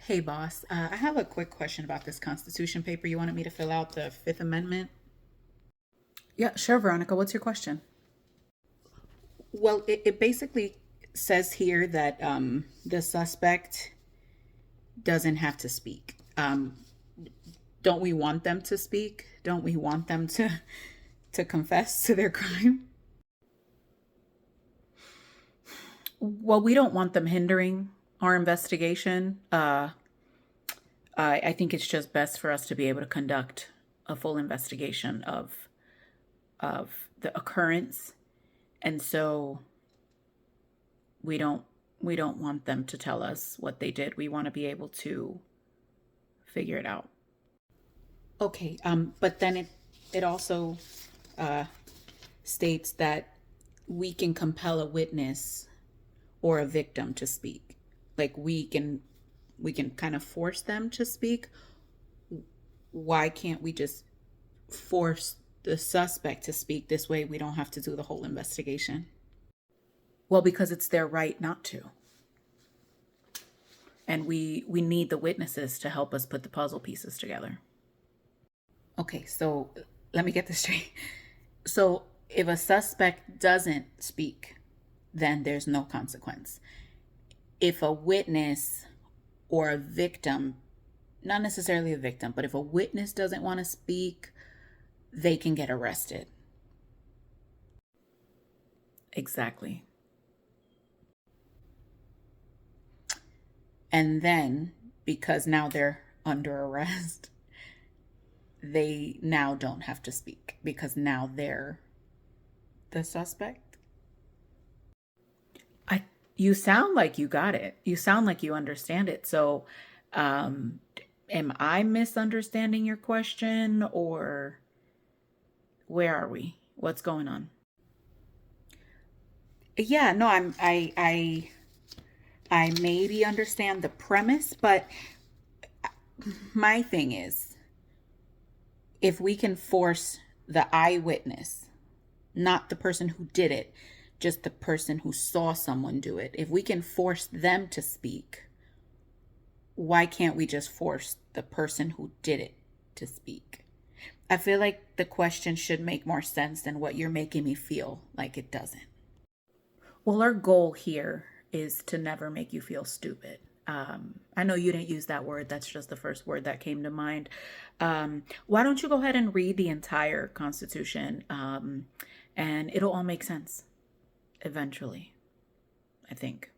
Hey, boss. I have a quick question about this Constitution paper you wanted me to fill out, the Fifth Amendment. Yeah, sure, Veronica. What's your question? Well, it basically says here that the suspect doesn't have to speak. Don't we want them to speak? Don't we want them to confess to their crime? Well, we don't want them hindering our investigation. I think it's just best for us to be able to conduct a full investigation of the occurrence, and so we don't we don't want them to tell us what they did. We want to be able to figure it out. Okay, but then it also uh, states that we can compel a witness or a victim to speak. Like we can kind of force them to speak. Why can't we just force the suspect to speak? This way we don't have to do the whole investigation. Well, because it's their right not to, and we need the witnesses to help us put the puzzle pieces together. Okay, so let me get this straight. So if a suspect doesn't speak, then there's no consequence. If a witness or a victim, not necessarily a victim, but if a witness doesn't want to speak, they can get arrested. Exactly. And then, because now they're under arrest, they now don't have to speak because now they're the suspect. I You sound like you got it. You sound like you understand it. So, um am I misunderstanding your question, or where are we? What's going on? Yeah, no, I maybe understand the premise, but my thing is, if we can force the eyewitness, not the person who did it, just the person who saw someone do it, if we can force them to speak, why can't we just force the person who did it to speak? I feel like the question should make more sense than what you're making me feel like it doesn't. Well, our goal here is to never make you feel stupid. I know you didn't use that word. That's just the first word that came to mind. Why don't you go ahead and read the entire Constitution, and it'll all make sense eventually, I think.